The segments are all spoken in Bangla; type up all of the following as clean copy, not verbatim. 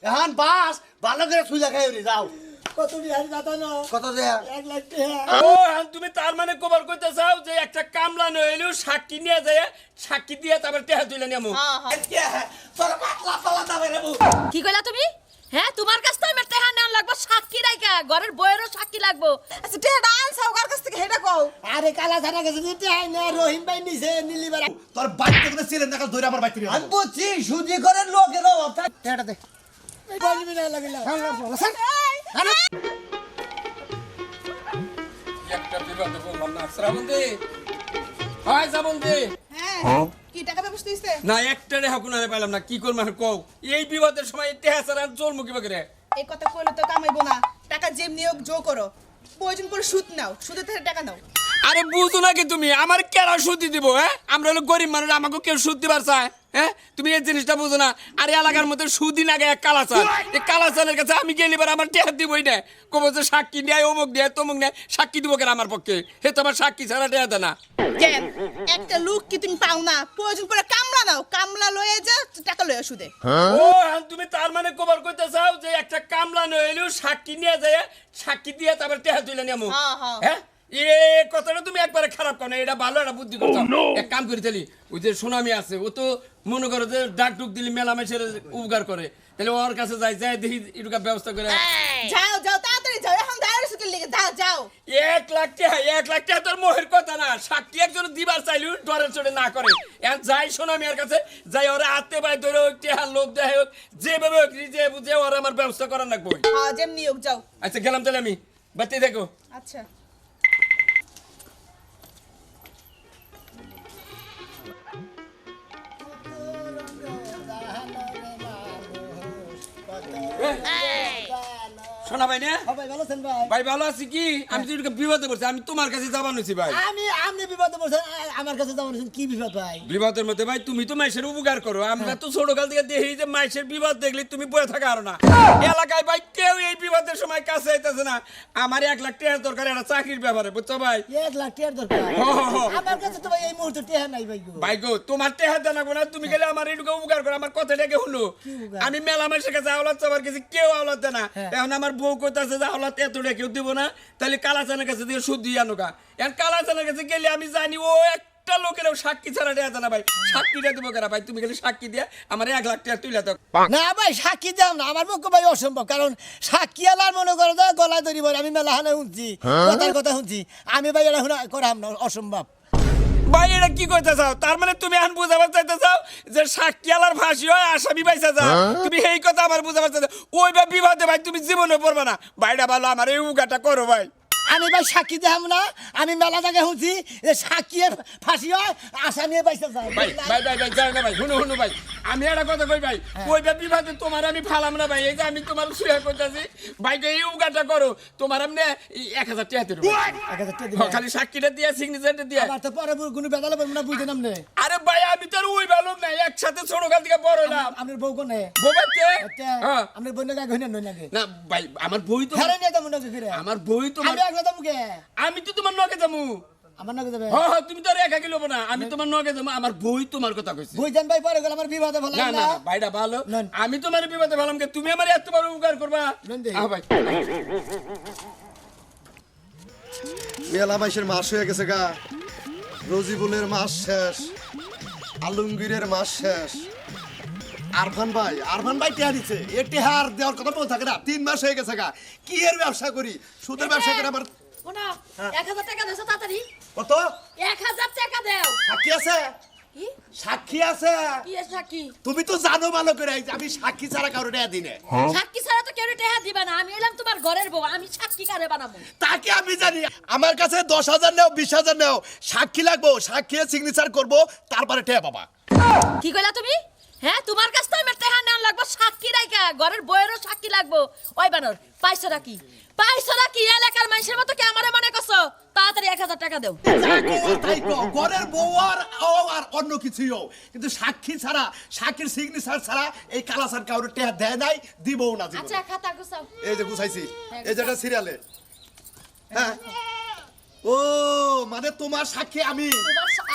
এখন বাস ভালো করে সুইলা খাই উনি যাও কত বিহার দাদা না কত দেয়া 1 লাখ টাকা ও এখন তুমি তার মানে কবার কইতে চাও যে একটা কামলা নইলেও সাক্ষী নিয়ে যায় সাক্ষী দিয়ে তারপর টেহা তুলে নিয়ামু তোর পাতলা পালা দাবে রে কি কইলা তুমি হ্যাঁ তোমার কাছ থেকে আমার টেহা নেওয়া লাগবো সাক্ষী রাইকা ঘরের বইয়েরও সাক্ষী লাগবো আচ্ছা টেহাটা আনছাও কার কাছ থেকে হেটা কও আরে কালা ছানা গেছে দিতে হয় না রহিম ভাই নিছে নীলিবার তোর বাইকে করে ছিলেন না ধরে আমার বাইকে আমি বুঝছি সুজি করে লোকের অবস্থা এটা দে এই বলবি না লাগিলা একটা বিবাদ বললাম না শ্রাবন্তী হয় শ্রাবন্তী হ্যাঁ কি টাকা ব্যবস্থা হইছে না একটা রেহা কোনারে পাইলাম না কি করব আর কও এই বিবাদের সময় টেহা ছাড়া চলমু কি বাকরে এই কথা কইলে তো কামাইবো না টাকা যেমনি হোক জো করো প্রয়োজন পড়ে সুদ নাও সুদে থেকে টাকা নাও আরে বুঝো নাকি তুমি আমার কেরা সুদ দিব হ্যাঁ আমরা হলো গরিব মানুষ আমাকে কেউ সুদ দিবার চায় হ্যাঁ তুমি এই জিনিসটা বুঝো না আর এলাকার মধ্যে সুদিন আগে এক কালাচান এই কালাচানের কাছে আমি গেলি বার আমার টেহা দিবই না কবো যে সাক্ষী নেয় অমুক নেয় তমুক নেয় সাক্ষী দিব কেন আমার পক্ষে হে তো আমার সাক্ষী ছাড়া টেহা দেয় না কেন একটা লোক কি তুমি পাও না প্রয়োজন পড়ে কামলা নাও কামলা লয়ে যা টাকা লয়ে সুদে ও এখন তুমি তার মানে কবার কইতে চাও যে একটা কামলা নইলেও সাক্ষী নিয়ে যায় সাক্ষী দিয়ে তারপর টেহা তুলে নিয়ামু হ্যাঁ এ কথাটা তুমি একবারে খারাপ করো না এটা ভালো একটা বুদ্ধি করছো এক কাম করে তাহলে ওই যে সুনামি আছে ও তো মনে করো যে ডাক টুক দিলে মেলামেশের উপকার করে তাহলে ওর কাছে যাই যাই দেখি এটুকা ব্যবস্থা করে যাও যাও তাড়াতাড়ি যাও এখন দাঁড়িয়ে সুদের লেগে যাও যাও 1 লাখ টাকা তোর মোহের কথা না সাক্ষী একজন দিবার চাইলেও ডরের চড়ে না করে এখন যাই সুনামি এর কাছে যাই ওরা আত্মে ভাই ধরে টেহার লোক দেয় হোক যেভাবে হোক নিজে বুঝে ওরা আমার ব্যবস্থা করার লাগবে হ্যাঁ যেমনি হোক যাও আচ্ছা গেলাম তাহলে আমি বাড়তে দেখো আচ্ছা শোনা ভাই না ভাই ভালো আছেন ভাই ভাই ভালো আছি কি আমি তো এটাকে বিপদে পড়ছি আমি তোমার কাছে যাবার নইছি ভাই আমি বিপদে পড়ছেন আমার কাছে যাবেন কি বিপদ ভাই বিপদের মধ্যে ভাই তুমি তো মাইসের উপকার করো আমরা তো ছোট কাল থেকে দেখি যে মাইসের বিপদ দেখলে তুমি বয়ে থাকা আর না এলাকায় ভাই কেউ এই বিপদের সময় কাছে আইতেছে না আমার 1 লাখ টাকার দরকার একটা চাকরির ব্যাপারে বুঝছো ভাই 1 লাখ টাকার দরকার আমার কাছে তো ভাই এই মুহূর্তে টাকা নাই ভাই গো ভাই গো তোমার টেহা দেনা না তুমি গেলে আমার এইটুকু উপকার করো আমার কথাটাকে হলো আমি মেলা মাসের কাছে আওলাদ চাবার কাছে কেউ আওলাদ দেয় না এখন আমার বউ কইতাছে যে আওলাদ এতটা কেউ দিব না তাহলে কালাচানের কাছে দিয়ে সুদ দিয়ে আনোগা এখন কালাচানের কাছে গেলে আমি জানি ও একটা লোকেরও সাক্ষী ছাড়া দেয়া জানা ভাই সাক্ষীটা দিব কেনা ভাই তুমি গেলে সাক্ষী দিয়ে আমার 1 লাখ টাকা তুইলা দাও না ভাই সাক্ষী দাও না আমার পক্ষে ভাই অসম্ভব কারণ সাক্ষী আলার মনে করো যে গলায় দড়ি ভরে আমি মেলা হানা শুনছি কথার কথা শুনছি আমি ভাই এটা শুনা করাম না অসম্ভব ভাই এটা কি কইতে চাও তার মানে তুমি এখন বুঝাবার চাইতে চাও যে সাক্ষী আলার ফাঁসি হয় আসামি পাইছা যাও তুমি এই কথা আমার বুঝাবার চাইতে ওই বা বিবাদে ভাই তুমি জীবনে পড়বে না ভাইটা ভালো আমার এই উগাটা করো ভাই আমি ভাই সাক্ষী দেখাম না আমি মেলা জায়গায় শুনছি যে সাক্ষী ফাঁসি হয় আসামি পাইছে যায় ভাই ভাই ভাই ভাই যাও না ভাই শুনো শুনো ভাই আমি একটা কথা কই ভাই ওই বা বিবাদে তোমার আমি ফালাম না ভাই এই যে আমি তোমার সুয়া কইতাছি ভাই এই উগাটা করো তোমার আমি 1000 টাকা দেব 1000 টাকা দিবেন খালি সাক্ষীটা দিয়া সিগনেচারটা দিয়া আমার তো পরে কোনো বেদালে পারবো না বুঝতে নাম নে আরে ভাই আমি তো আর ওই ভালো না একসাথে ছোট কাল থেকে বড় হলাম আপনার বউ কোনে বোবাতে হ্যাঁ আপনার বউ না গহনা নই লাগে না ভাই আমার বই তো ধরে নিয়ে যাবো নাকি ফিরে আমার বই তো আমি একলা যাবো কে আমি তো তোমার নকে যাবো আমার নাকি যাবে হ্যাঁ হ্যাঁ তুমি তো আর একা কিলো না আমি তোমার নকে যাবো আমার বই তোমার কথা কইছি বুঝছেন ভাই পরে গেল আমার বিবাদে ভালো না না না ভাইটা ভালো আমি তোমার বিপদে ভালাম কে তুমি আমার এত বড় উপকার করবা ভাই মেলা মাসের মাস হয়ে গেছে গা রজিবুলের মাস শেষ আলমগীরের মাস শেষ আরফান ভাই টেহা দিচ্ছে এ টেহার দেওয়ার কথা বল থাকে না 3 মাস হয়ে গেছে গা কি এর ব্যবসা করি সুদের ব্যবসা করে আমার ওনা 1000 টাকা দেছো তাড়াতাড়ি কত 1000 টাকা দাও সাক্ষী আছে কি সাক্ষী আছে কি সাক্ষী তুমি তো জানো ভালো করে যে আমি সাক্ষী ছাড়া কারো টেহা দিই না সাক্ষী ছাড়া তো কেউ টাকা দিবা না আমি এলাম তোমার ঘরের বউ আমি সাক্ষী কারে বানাবো তাকে আমি জানি আমার কাছে 10,000 নাও 20,000 নাও সাক্ষী লাগবো সাক্ষী সিগনেচার করব তারপরে টেহা পাবা কি কইলা তুমি হ্যাঁ তোমার কাছ থেকে আমার টাকা নেওয়া লাগবো সাক্ষী রাইকা ঘরের বউয়েরও সাক্ষী লাগবো ওই বানর পাইছো নাকি এলাকার মানুষের মতো কি আমারে মনে করছো তাড়াতাড়ি 1000 টাকা দাও তাই ঘরের বউ আর অন্য কিছুই হোক কিন্তু সাক্ষী ছাড়া সাক্ষীর সিগনেচার ছাড়া এই কালাসান কাউরে টেহা দেয় নাই দিবও না জীবনে। আচ্ছা খাতা গুছাও এই যে গুছাইছি এই যেটা সিরিয়ালে হ্যাঁ ও মানে তোমার সাক্ষী আমি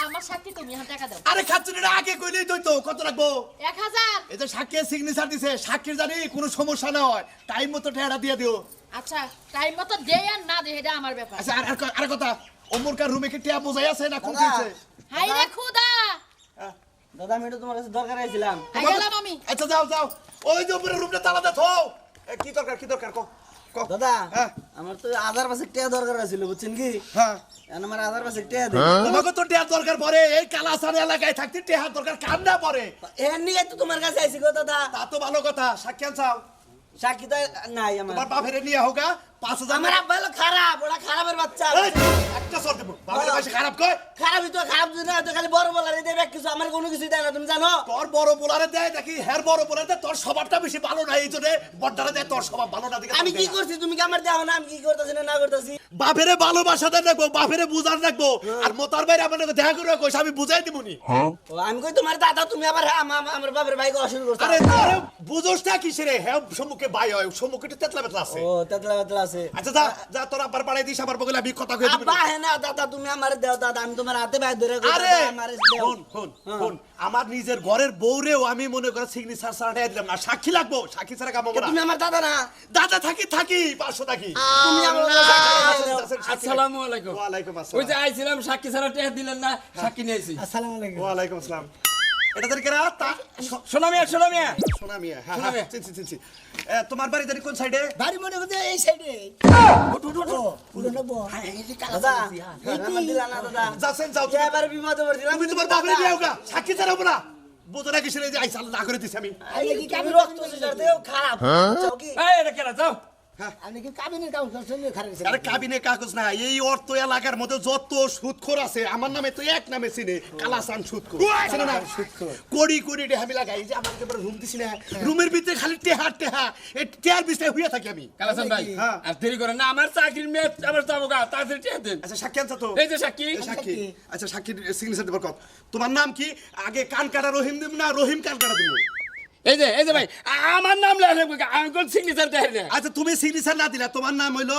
আমার আমার সাক্ষী তুমি এখন টাকা দাও আরে খাচ্চুনিটা আগে কইলেই তো কত রাখবো 1000 এই যে সাক্ষীর সিগনেচার দিছে সাক্ষীর জানি কোনো সমস্যা না হয় টাইম মতো টাকাটা দিয়ে দিও আচ্ছা টাইম মতো দেই আর না দেই এটা আমার ব্যাপার আচ্ছা আর কথা ওমরকার রুমে কি টিয়া বোঝাই আছে না কোন দাদা। দিছে হাই রে খুদা দাদা আমি তো তোমার কাছে দরকার আইছিলাম আই গেলাম আমি আচ্ছা যাও ওই যে উপরে রুমটা তালা দে থো কি দরকার ক দাদা হ্যাঁ। আমার তো আধার পাশে টিয়া দরকার আছিল বুঝছেন কি হ্যাঁ এখন আমার আধার পাশে টিয়া দে তোমাকে তো টিয়ার দরকার পড়ে এই কালাসান এলাকায় থাকতে টিয়ার দরকার কার না পড়ে এর নিয়ে তো তোমার কাছে আইছি গো দাদা তা তো ভালো কথা সাক্ষী আনছাও সাক্ষী তো নাই আমার তোমার বাপের নিয়ে হোক 5000 আমার আব্বা হলো খারাপ ওরা খারাপের বাচ্চা এই, একটা সর দেবো বাপের পাশে খারাপ কয় খারাপই তো খারাপ যদি না তো খালি বড় বলারে দেবে কিছু আমার কোনো কিছু দেয় না তুমি জানো তোর বড় বোলারে দেয় দেখি হের বড় বোলারে দেয় তোর স্বভাবটা বেশি ভালো না এই জন্য বড়টারে দেয় তোর স্বভাব ভালো না দেখে আমি কি করছি তুমি কি আমার দেও না আমি কি করতেছি না করতেছি বাপেরে ভালোবাসা দেন রাখবো বাপেরে বুঝার রাখবো আর মোতার বাইরে আমার দেখা করে কইস আমি বুঝাই দিবনি ও আমি কই তোমার দাদা তুমি আবার আমার বাপের ভাইকে অসুর করছো আরে তোরে বুঝোসটা কিসে রে হ্যাঁ সম্মুখে বাই হয় সম্মুখে তো তেতলা বেতলা আছে ও তেতলা বেতলা আছে আচ্ছা যা তোর আব্বার বাড়াই দিস আমার বগলে আমি কথা কই দিবি আব্বা হ্যাঁ না দাদা তুমি আমার দেও দাদা আমি তোমার হাতে বাইর ধরে কই আরে দাদা, আমারে দেও। শোন আমার নিজের ঘরের বউরেও আমি মনে করে সিগনেচার ছাড়াটাই দিলাম না সাক্ষী লাগবো সাক্ষী ছাড়া কামাবো না তুমি আমার দাদা না দাদা থাকি 500 থাকি তুমি আমার সাক্ষী দাও। আসসালামু আলাইকুম ওয়ালাইকুম ওই যে আসসালাম আইছিলাম সাক্ষী ছাড়া টাকা দিলেন না সাক্ষী নিয়েছি আসসালামু আলাইকুম ওয়ালাইকুম আসসালাম এটা তোর কেরা তা শোনা মিয়া সোনা মিয়া সোনা হ্যাঁ মিয়া। চিনছি তোমার বাড়ি জানি কোন সাইডে বাড়ি মনে হচ্ছে এই সাইডে পুরনো বউ দাদা আমার দিলা না দাদা যাচ্ছেন যাও তুমি। এবার বিপদে পড়ছিলাম তুমি তোমার বাপের বিয়ে হোক সাক্ষী ছাড়াবো না বুঝো না কিসের এই যে আইসাল না করে দিছি আমি আমি রক্ত শিশার দেও খারাপ চাও কি এই এটা কেনা যাও আপনি কি কাবিনের কাগজ করছেন খারাপ আরে কাবিনে কাগজ না এই অর্থ এলাকার মধ্যে যত সুদখোর আছে আমার নামে তো এক নামে চিনে কালাসান সুদখোর চিনে না কোড়ি কোড়ি টেহা লাগাই এই যে আমাকে রুম দিছি না রুমের ভিতরে খালি টেহা এই টেহার বিছায় হইয়া থাকি আমি কালাসান ভাই হ্যাঁ। আর দেরি করেন না আমার চাকরির মেয়ে আমার যাবো গা তাড়াতাড়ি টাকা দেন আচ্ছা সাক্ষী আনছো তো এই যে সাক্ষী এই সাক্ষী আচ্ছা সাক্ষী সিগনেচার দেবার কত তোমার নাম কি আগে কান কাটা রহিম দেব না রহিম কান কাটা দেব এই যে ভাই আমার নাম লেখা আমি কোন সিগনেচার দেয় না আচ্ছা তুমি সিগনেচার না দিলা তোমার নাম হইলো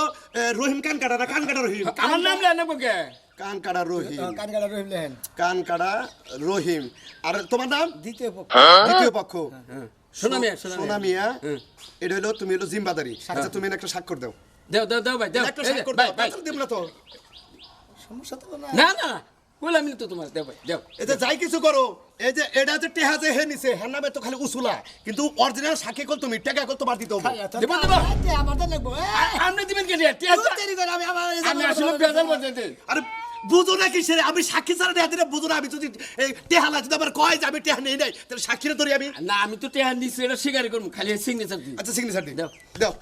রহিম কান কাটা না কান কাটা রহিম আমার নাম লেখা কে কান কাটা রহিম কানগাড়া রইলেন কান কাটা রহিম আর তোমার নাম দ্বিতীয় পক্ষ দ্বিতীয় পক্ষ শোনা মিয়া সোনা মিয়া এটা হলো তুমি হলো জিম্বাদারি আচ্ছা তুমি একটা স্বাক্ষর দাও দেও ভাই দেও একটা এই যে, স্বাক্ষর ভাই দাও ভাই তাছাড়া দিব না তো সমস্যা তো না না বললাম তো তোমার দেও ভাই দেও এই যে যাই কিছু করো এই যে এটা যে টেহা যে হে নিছে হ্যাঁ নামে তো খালি উসুলা কিন্তু অরিজিনাল সাক্ষী কল তুমি টাকা কল তোমার দিতে হবে দেবো। আমার তো লাগবো আপনি দিবেন কে দেরি করে আমি আমার আমি আসলে বেজার বলতে আরে বুঝো না কিসের আমি সাক্ষী ছাড়া টেহা দিলে বুঝো না আমি যদি এই টেহা লাগে যদি আবার কয় যে আমি টেহা নেই নাই তাহলে সাক্ষীরে ধরি আমি না আমি তো টাকা নিচ্ছি এটা স্বীকার করবো খালি সিগনেচার দিই আচ্ছা সিগনেচার দিই দাও। দাও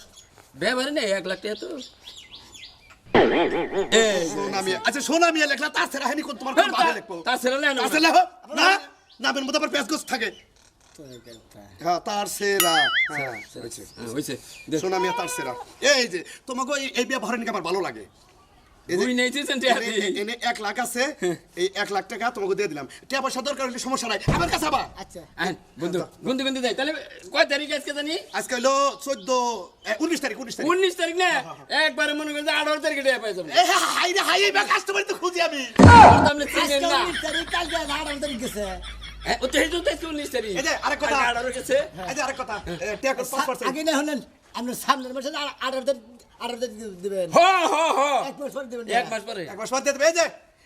ব্যবহারে নেই 1 লাখ টাকা তো সোনা মিয়া আচ্ছা সোনা মিয়া লেখলা তার ছাড়া হানি কোন তোমার কোন ভাবে লিখবো তার ছেলে লেনো তার ছেলে না নামের মধ্যে আবার পেঁচগোছ থাকে হ্যাঁ তার সেরা হ্যাঁ হয়েছে হইছে সোনা মিয়া তার সেরা এই যে তোমাকে এই ব্যবহার নিয়ে আমার ভালো লাগে এই যে তুই নেইছিস টাকা এনে 1 লাখ আছে এই 1 লাখ টাকা তোমাকে দিয়ে দিলাম টাকা পয়সা দরকার হলে সমস্যা নাই আমার কাছে আবার আচ্ছা আইন বন্ধু দেয় তাহলে কয় তারিখ আজকে জানি আজকে হলো 19 তারিখ 19 তারিখ না একবারে মনে করেন 18 তারিখে টাকা পাই যাবেন হাই রে হাই বা কাস্টমার তো খুঁজি আমি আপনি চিনেন না কালকে 18 তারিখ গেছে ও তো হেজু তো 19 তারিখ এই যে আরেক কথা 18 গেছে এই যে আরেক কথা টাকা পাসপোর্ট আগে না হলেন আপনার সামনের মাসে 18 তারিখ দিবেন হ এক মাস পরে দিবেন 1 মাস পরে এক মাস বাদ দিয়ে দেবে এই যে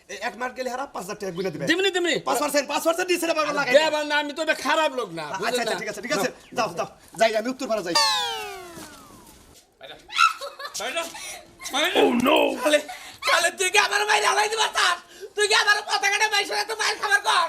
এই 1 মাস গেলে হারা 5000 টাকা গুনে দিবে দিমনি 5% দিছে রে বাবা লাগাই দেবা না আমি তো এটা খারাপ লোক না আচ্ছা বুঝলেন আচ্ছা না? ঠিক আছে যাও যাই আমি উত্তরপাড়া যাই কালে তুই কি আমার বাইরে হালাই দিবা তার তুই কি আমার পতাকাটা বাইরে তো বাইরে খাবার কর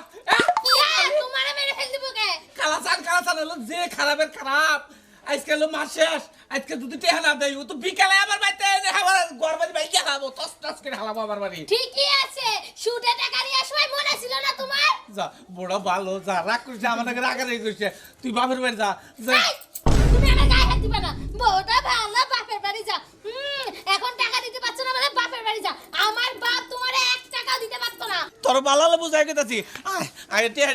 তোমারে মেরে ফেল দিব কে কালাসান হলো যে খারাপের খারাপ আজকে হলো মাস শেষ আজকে যদি টেহা না দেয় ও তো বিকালে আমার বাড়িতে এনে আমার ঘর বাড়ি বাইকে খাবো টস করে হালাবো আমার বাড়ি ঠিকই আছে শুটে টাকা নিয়ে সময় মনে ছিল না তোমার যা বড় ভালো যা রাগ করছে আমার নাকি রাগারাগি করছে তুই বাপের বাড়ি যা এই, তুমি আমার গায়ে হাত দিবা না বউটা ভালো বাপের বাড়ি যা এখন টাকা দিতে পারছো না বলে বাপের বাড়ি যা আমার বাপ তোমারে 1 টাকাও দিতে পারতো না তোর বালালে বুঝাই গেছি আয় টেহা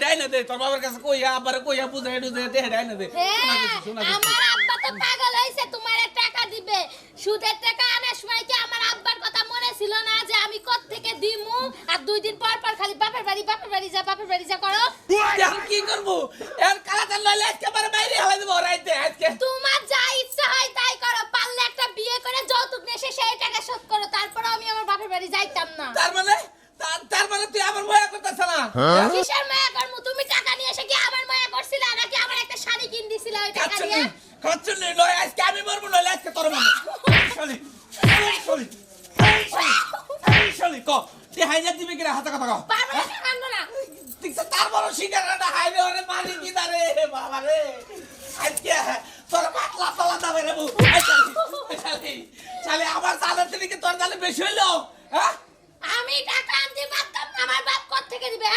ডাই না দে তোর বাবার কাছে কইয়া আবার কইয়া বুঝাই দে টেহা ডাই না দে আমার আব্বা তো পাগল হইছে তোমারে টাকা দিবে সুদের টাকা আনার সময় কি আমার আব্বার কথা মনে ছিল না যে আমি কোত্থেকে দিমু আর 2 দিন পর পর খালি বাপের বাড়ি যা করো। এখন কি করবো এখন কালাচান লইলে আজকে আমার বাইরে হয়ে যাবো রাইতে আজকে তোমার যা ইচ্ছা হয় তাই করো, পারলে একটা বিয়ে করে যৌতুক নিয়ে এসে সেই টাকা শোধ করো, তারপরে আমি আমার বাপের বাড়ি যাইতাম না। তার মানে তুই আমার মায়া করতেছ না কিসের মায়া করমু? তুমি টাকা নিয়ে এসে কি আমার মায়া করছিলা নাকি আমার একটা শাড়ি কিন দিছিলা ওই টাকা দিয়ে? খাচ্ছনি লয় আজকে আমি মরবো নইলে আজকে তোর মনে শালি শালি শালি ক তুই হাইজা দিবি কিনা হাতে কথা কও পারবো না, কান্দো না। দেখছ তার বড় সিগারেটটা হাইবে ওরে মানি কি দারে বাবা রে আজকে তোর পাতলা পালা দাবে রে বউ শালি শালি আমার সালের থেকে তোর জালে বেশি হইলো হ্যাঁ আমি টাকা আনতে পারতাম না, আমার বাপ কোথা থেকে দিবে?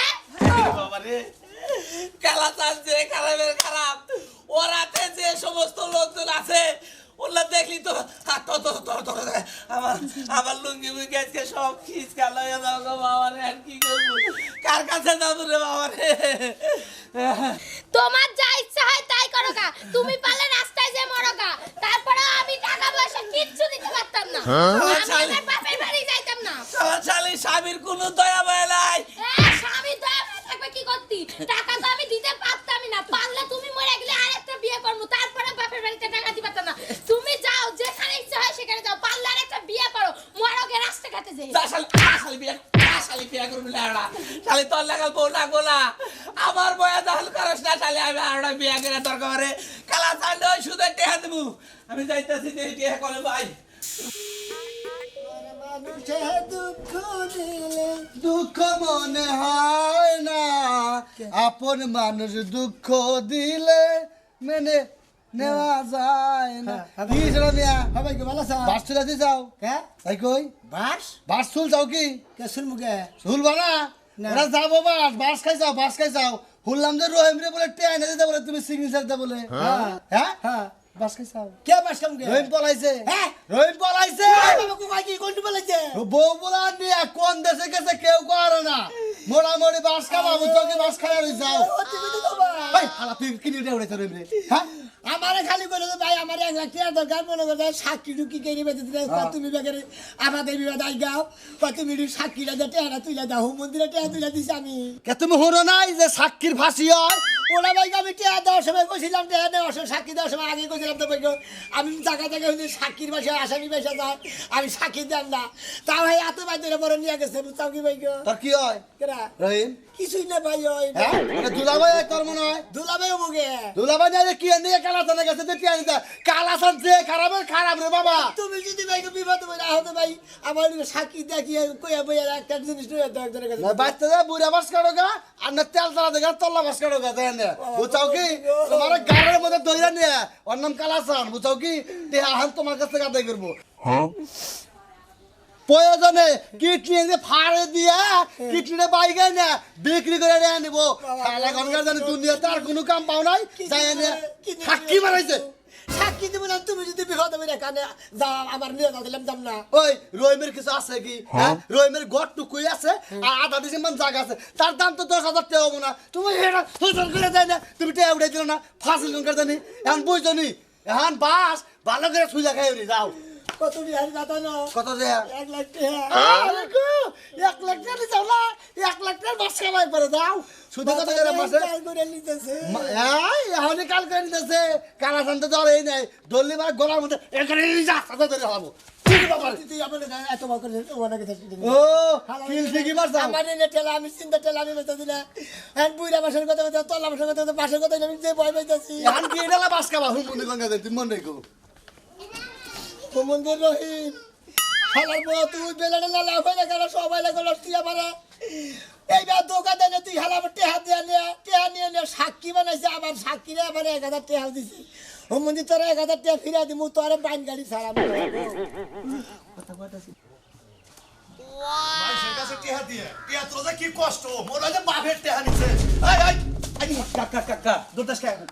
বাবা রে খেলা চালছে খারাপের খারাপ ওরাতে যে সমস্ত লোকজন আছে ওরা দেখলি তো আমার লুঙ্গি মুঙ্গি আজকে সব খিচকা লয়ে যাও গো বাবা রে আর কি করবো কার কাছে যাবো রে বাবা রে তোমার যা ইচ্ছা হয় তাই করো গা, তুমি পারলে রাস্তায় যে মরো গা, তারপরে আমি টাকা পয়সা কিচ্ছু দিতে পারতাম না, আমি আমার বাপের বাড়ি যাইতাম না। শালি স্বামীর কোনো দয়া মায়া নাই স্বামী দয়া করে থাকবে কি করতি? টাকা তো আমি দিতে পারতামই না, পারলে তুমি মরে গেলে আরেকটা বিয়ে করবো, তারপরে বাপের বাড়িতে টাকা দিতে পারতাম না। তুমি যাও যেখানে ইচ্ছা হয় সেখানে যাও, পারলে আরেকটা বিয়ে করো, মরোগে রাস্তাঘাটে যাই। শালি বিয়া করবি না শালি তোর লাগাল বউ না গোলা আমার বয়া দখল করস না শালি আমি আর বিয়া করে দরকার কালা চাইলে ওই সুদের টেহা দেবো আমি যাইতেছি টেহা করে ভাই মানুষে দুঃখ দিলে দুঃখ মনে হয় না আপন মানুষ দুঃখ দিলে মেনে নেওয়া যায় না কি শোনা মিয়া সবাই কি ভালো আছো? বাস চলে যাও হ্যাঁ তাই কই বাস বাস চুল যাও কি কে শুনবো কে? চুলবা না না। ওরা যাবো বাস খাই যাও শুনলাম যে রহিম রে বলে টেয়া এনে দিতে বলে তুমি সিগনেচার দিতে বলে হ্যাঁ হ্যাঁ বাস খাই যাও কে বাস কাম কে? রহিম পলাইছে হ্যাঁ? রহিম পলাইছে বাবা কো কি কোন বলেছে? বউ বলা নিয়ে কোন দেশে গেছে কেউ করে না মোটামুটি বাস খাওয়াবো তোকে বাস খাই যাও ও তুমি তো বাবা ভাই হালা তুই কিনে উঠে উঠেছে রহিম রে হ্যাঁ আমারে খালি বলে ভাই আমার 1 লাখ টাকা দরকার মনে করে সাক্ষী ঢুকি কে নিবে দিতে তুমি বেকারে আমাদের বিবাদ আই গাও তুমি সাক্ষীরা দে টাকা তুইলা দাও মন্দিরে টাকা তুইলা দিছি আমি কে তুমি হরো নাই যে সাক্ষীর ফাঁসি হয় ওরা ভাই আমি টাকা দেওয়ার সময় কইছিলাম টাকা দেওয়ার সময় সাক্ষী দেওয়ার সময় আগে কইছিলাম তো ভাই আমি জায়গা জায়গা হইলে সাক্ষীর বাসা আসামি বাসা যায় আমি সাক্ষী দেন না তা ভাই এত ভাই ধরে বড় নিয়ে গেছে বুঝতাম কি ভাই তোর কি হয় কেরা রহিম কিছুই না ভাই ওই হ্যাঁ মানে দুলাভাই তোর মনে হয় দুলাভাই মুগে দুলাভাই না কি নিয়ে কালাচান গেছে তো কি আনিতা কালাচান যে খারাপ রে বাবা তুমি যদি ভাই বিপদ হয়ে না হতো ভাই আমার সাক্ষী দেখিয়ে কইয়া বইয়া একটা জিনিস নিয়ে দাও ধরে গেছে না বাচ্চা যা বুড়া বাস কাটো গা আর না তেল তালা দেখা তল্লা বাস কাটো গা দেন বুঝাও কি তোমার গাড়ির মধ্যে দইরা নিয়ে ওর নাম কালাচান বুঝাও কি তে আহান তোমার কাছ থেকে আদায় করবো প্রয়োজনে কিডনি এনে ফাড়ে দিয়া কিডনিটা বাইকে না বিক্রি করে নিয়ে নিবো সারা গঙ্গার জানি দুনিয়া তার কোনো কাম পাও নাই যাই এনে সাক্ষী মারাইছে সাক্ষী দিব না তুমি যদি বিপদ হবে না কানে যা আমার নিয়ে দিলাম যাম না ওই রহিমের কিছু আছে কি হ্যাঁ রহিমের গড় টুকুই আছে আর আধা দিছে মান জায়গা আছে তার দাম তো 10,000 টাকা হবো না তুমি এটা হুজুর করে দেয় না তুমি টাকা উঠাই দিল না ফাঁসিল করে জানি এখন বুঝছো নি এখন বাস ভালো করে সুজা খাই যাও কত বিহারি দাদা না কত দেয়া 1 লাখ টাকা 1 লাখ টাকা যাও না 1 লাখ টাকা বাস খাওয়াই পারে যাও শুধু কত করে বাসে কাল করে নিতেছে এখন কাল করে নিতেছে কালা শান্ত জ্বর এই নাই দল্লি বা গলার মধ্যে এখানে যা সাথে ধরে হবো তুই আমার এত বড় করে ওনা কথা ও কিল ঠিকই মারছ আমার এনে ঠেলা আমি চিন্তা ঠেলা আমি বেঁচে দিলা এখন বুইরা বাসের কথা বলতে তল্লা বাসের কথা বলতে বাসের কথা আমি যে ভয় পাইতাছি এখন কি এটা বাস খাওয়া হুম মনে গঙ্গা দেন তুমি মনে রেখো মন্দির রহিম খালার বউ তুই বেলাটা লালা হয়ে গেল সবাই লাগলো তুই আমার এইবার দোকান দেনে তুই খালা টেহা নিয়ে নিয়ে সাক্ষী বানাইছে আমার সাক্ষীরে আমার 1,000 টাকা দিছি ও মন্দির তোর 1,000 টাকা ফিরা দিমু তোর বাইন গাড়ি ছাড়া মানুষের কাছে টেহা দিয়ে টেহা তোর যে কি কষ্ট মনে হয় যে বাপের টেহা নিছে এই এই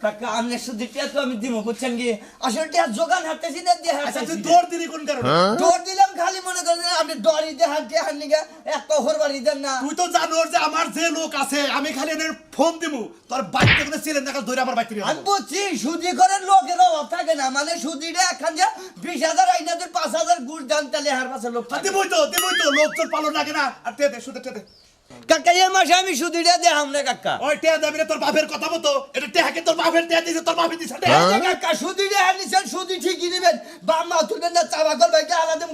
কাকা আমি শুধু টিয়া তো আমি দিব বুঝছেন কি আসলে টিয়া যোগান হাঁটতেছি না দিয়ে আচ্ছা তুই দৌড় দিলি কোন কারণে দৌড় দিলাম খালি মনে করেন আপনি দড়ি দিয়ে হাঁট নিগা এক হর বাড়ি দেন না তুই তো জানোর যে আমার যে লোক আছে আমি খালি এনে ফোন দিমু তোর বাইক থেকে ছিলেন দেখা ধরে আমার বাইক থেকে আমি বুঝছি সুদি করে লোকের অভাব থাকে না মানে সুদিটা একখান যে 20,000 আইনা তুই 5,000 গুড় দান তাহলে হার পাশে লোক থাকে দিবই তো লোকজন পালন লাগে না আর তে দে শুধু তে দে কাকা এই মাসে আমি সুদিটা দেখাম না কাকা ওই টেহা দাবি না তোর বাপের কথা মতো এটা টেহাকে তোর বাপের টেহা দিছে তোর বাপে দিছে এই যে কাকা সুদিটা আনিছেন সুদি ঠিকই নিবেন বাম্মা তুলবেন না চাবা করবে কি আলাদা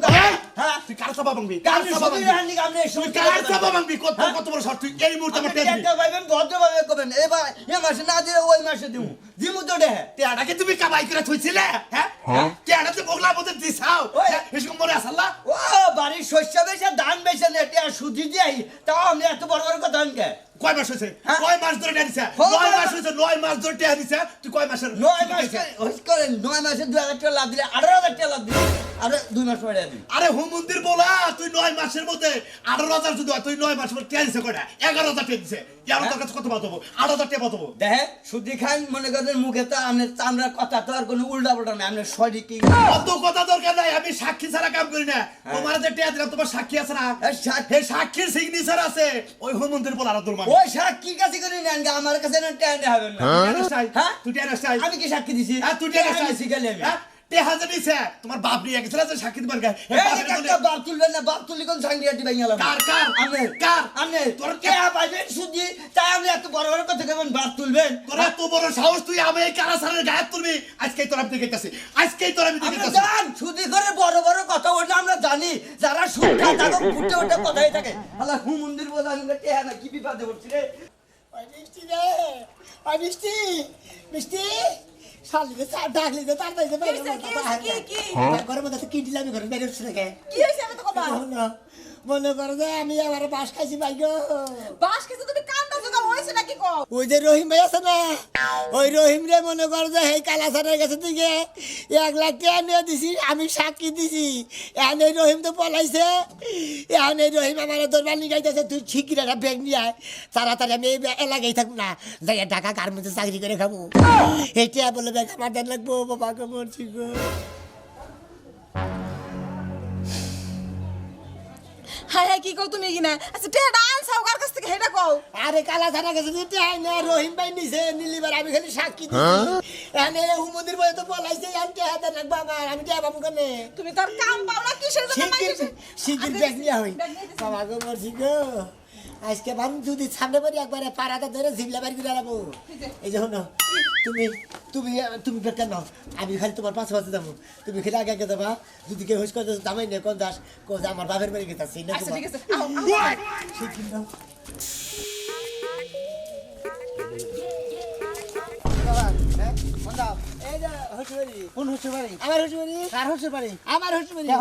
হ্যাঁ তুই কার চাপা ভাঙবি কার আপনি চাপা সুদিটা ভাঙবি আনি আপনি তুই কার চাপা ভাঙবি কত কত বড় শর্ট তুই এই মুহূর্তে আমার টেহা দিবি একটা ভাইবেন ভদ্রভাবে করবেন এবার এ মাসে না দিলে ওই মাসে দিমু দিমু তো দেহে টেহাটাকে তুমি কামাই করে থইছিলে হ্যাঁ টেহাটাতে বগলা মধ্যে দিছাও এসব মরে আসাল্লা ও বাড়ির শস্য বেশে ধান বেশে নেটে আর সুদি দিই তাও আমি এত বড় বড় কথা আনকে কয় মাস হইছে হ্যাঁ? কয় মাস ধরে টেহা দিছে হ্যাঁ, 9 মাস হইছে 9 মাস ধরে টেহা দিছে তুই কয় মাসের 9 মাস করেন 9 মাসে 2000 টাকা লাভ দিলে 18000 টাকা লাভ দিলে আরে 2 মাস পরে দিই আরে হুম মন্দির বলা তুই 9 মাসের মধ্যে 18000 যদি হয় তুই 9 মাস পর টেহা দিছে কয়টা 11000 টাকা দিছে ইয়ার তোর কাছে কত পাবো 8000 টাকা পাবো দেখে সুদি খান মনে করেন মুখে তো আপনার চামড়ার কথা তো আর কোনো উল্টা পাল্টা নাই আপনার সঠিক কি অত কথা দরকার নাই আমি সাক্ষী ছাড়া কাম করি না তোমার যে টেহা দিলাম তোমার সাক্ষী আছে না এই সাক্ষীর সিগনেচার আছে ওই হুম মন্দির বলা আর তোর মানে ওই সাক্ষীর কাছে করে নেন আমার কাছে না টেন্ডে হবে না হ্যাঁ? তুই টেহা চাই আমি কি সাক্ষী দিছি তুই টেহা চাই শিখালি আমি টেহা যে দিছে তোমার বাপ নিয়ে গেছিল যে সাক্ষী দিবার গায় এই একটা বাপ তুলবেন না বাপ তুলি কোন সাংগিয়া দিবেন গেলাম কার আপনি কার আপনি তোর কে পাইবেন সুদি তাই আপনি এত বড় বড় কথা কেমন বাপ তুলবেন তোরা তো বড় সাহস তুই আমি এই কারাসারের গায়ে তুলবি আজকেই তোর আমি দেখেছি আজকেই তোর আমি আমরা দেখেছি জান সুদি করে বড় বড় কথা বলে আমরা জানি যারা সুদ খায় তাদের ফুটে ওঠে কথাই থাকে আল্লাহ হু মন্দির বলে আমি টেহা না কি বিপদে পড়ছি রে ওই মিষ্টি রে ওই মিষ্টি মিষ্টি শালিকে ডাকলি তো তার বাইরে বাইরে ঘরের মধ্যে কি দিলাম ঘরে বাইরে উঠছে রেখে কি হইছে আমি তো কবা মনে করো যে আমি আবার বাস খাইছি ভাই গো বাস কিছু তুমি কান্দা জোগা হইছে নাকি কও ওই যে রহিম ভাই আছে না ওই রহিম রে মনে করো যে এই কালাসারের কাছে থেকে 1 লাখ টাকা নিয়ে দিছি আমি সাক্ষী দিছি এখন এই রহিম তো পলাইছে এখন এই রহিম আমার দরবানি গাইতেছে তুই ঠিকই একটা ব্যাগ নিয়ে আয় তাড়াতাড়ি আমি এই এলাকায় থাকবো না যাই ঢাকা গার্মেন্টসে চাকরি করে খাবো এইটা বলে ব্যাগ আমার দেন লাগবো বাবাকে মরছি গো হাই হাই কি কও তুমি কি না আচ্ছা টেহাটা আনছাও কার কাছ থেকে হেডা কও আরে কালা থানা গেছে দিতে হয় না রহিম ভাই নিছে নিলিবার আমি খালি সাক্ষী দিছি এনে হুমন্দির বই তো বলাইছে আমি হাতে রাখবো আমার আমি কে বাবু কানে তুমি তোর কাম পাও না কিসের জন্য মাইছে শিগগির ব্যাগ নিয়ে হই বাবা গো মরছি গো আজকে ভাবি যদি সামনে বাড়ি একবারে পাড়াতে ধরে জিবলা বাড়ি করে রাখবো এই যে শোনো তুমি তুমি তুমি বেকার নাও আমি খালি তোমার পাশে পাশে যাবো তুমি খালি আগে আগে যাবা যদি কেউ হুশ করে দামাই নে কোন দাস কোন আমার বাপের বাড়ি গেছে সেই না আচ্ছা ঠিক আছে আও শিগগির নাও আমার শ্বশুরবাড়ি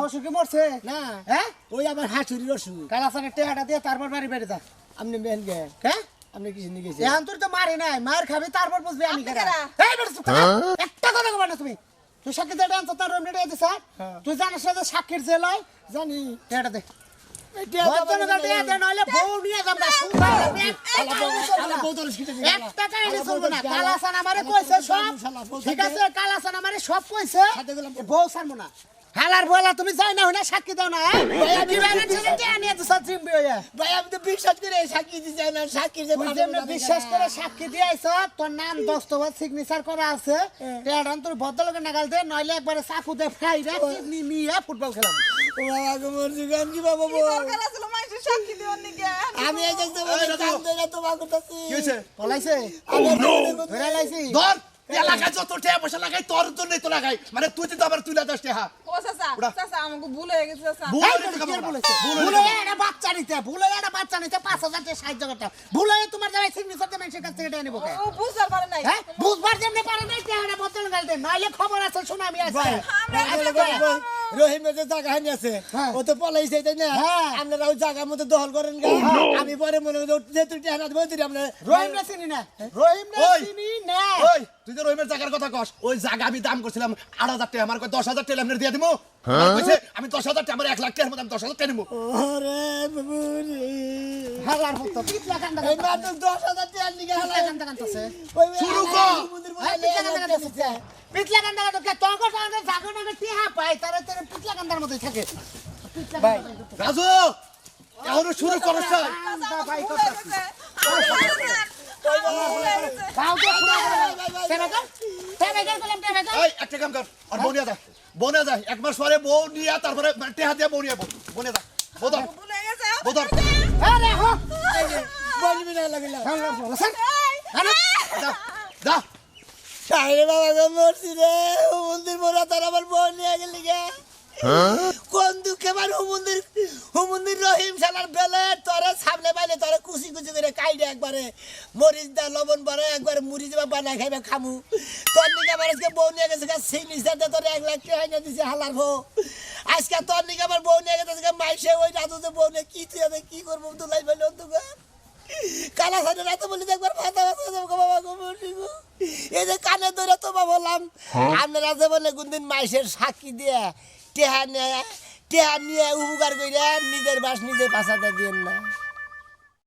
শ্বশুরকে মরছে না হ্যাঁ ওই আমার হাসুরির অসুখ কালাসানের টেহাটা দিয়ে তারপর বাড়ি বেড়ে যা আপনি মেন গে হ্যাঁ আপনি কিছু নিয়ে গেছেন এখন তোর তো মারে নাই মার খাবি তারপর বুঝবি আমি একটা কথা বলবা না তুমি তুই সাক্ষী দিয়ে ডান্স তার রুম রেডি আছে স্যার তুই জানিস না যে সাক্ষীর জেল হয় জানি টেহাটা দে হালার বলা তুমি যাই না না সাক্ষী দাও না বিশ্বাস করে সাক্ষী দিতে না সাক্ষী বিশ্বাস করে সাক্ষী দিয়েছ তোর নাম দস্তবাদ সিগনেচার করা আছে তোর ভদ্রলোকের নাগাল দে নইলে একবারে চাকু দে ফ্রাই নিয়ে ফুটবল খেলাম কি বাবা দরকার আছে মাইছে সাক্ষী দেওয়ার নিকে আমি এই যে তোমার করতেছি কি হইছে পলাইছে ধরে লাইছি ধর এলাকায় যত টেহা পয়সা লাগাই তোর জন্যই তো লাগাই মানে তুই তো আবার তুই লাগাস টেহা ও চাচা আমাকে ভুল হয়ে গেছে চাচা ভুলে একটা বাচ্চা নিতে 5000 টাকা সাহায্য করতে ভুলে তোমার যারা সিগনেচার দিয়ে মানুষের কাছ থেকে এটা নিবো ও বুঝবার পারে নাই হ্যাঁ বুঝবার যেমনি পারে নাই টেহাটা বদল গালতে নইলে খবর আছে শোনা আমি আছে রহিমের যে জায়গা হানি আছে ও তো পলাইছে তাই না আপনারা ওই জায়গার মধ্যে দখল করেন গা আমি পরে মনে করি যে তুই টেহাটা দেবো তুই আমরা রহিমরা চিনি না চিনি না ওই তুই তো রহিমের জায়গার কথা কস ওই জায়গা আমি দাম করছিলাম 8000 টাকা আমার কই 10000 টাকা আমরা দিয়ে দিমু কইছে আমি 10000 টাকা আমার 1 লাখ টাকার মধ্যে আমি 10000 টাকা নিমু ওরে বাবু রে হালার হতো পিছলা কান্দা এই মাত্র 10000 টাকা নিকে হালার কান্দা কান্দছে শুরু কর পিছলা কান্দা কান্দছে পিছলা কান্দা কান্দছে তোকে সামনে জাগো না টিহা পাই তারে তোর পিছলা কান্দার মধ্যে থাকে ভাই রাজু এখনো শুরু করছ না ভাই ভুল হয়ে গেছে এই একটা কাম কর আর বনিয়া যা এক মাস পরে বউ নিয়া তারপরে টেহা দিয়ে বউ নিয়া বনিয়া যা বোধ ভুল হয়ে গেছে বোধ আরে হো এই যে বলবি না লাগিলা যা আরে বাবা গো মরছি রে হুমুন্দির মোরা তোর আমার বোন নিয়ে গেলি গে কোন দুঃখে আমার হুমুন্দির রহিম শালার বেলে তোরে সামনে বাইলে তোরে কুচি কুচি করে কাইডে একবারে মরিচ দা লবণ ভরে একবারে মুড়ি দিবা বানাই খাইবে খামু তোর নিকে আমার আজকে বউ নিয়ে গেছে সিনি সাথে তোর 1 লাখ টাকা এনে দিছে হালার ভো আজকে তোর নিকে আমার বউ নিয়ে গেছে মাইসে ওই রাজু যে বউ নিয়ে কি তুই আমি কি করবো দুলাই বলে অন্ধকার কালা সাথে রাতে বলি একবার ফাটা বাবা গো মরছি গো এই যে কানে ধরে তোমা বললাম আপনারা যে বলে কোনদিন মাইসের সাক্ষী দিয়ে টেহা নিয়ে উপকার করে নিজের বাস নিজে পাশাতে দিয়েন না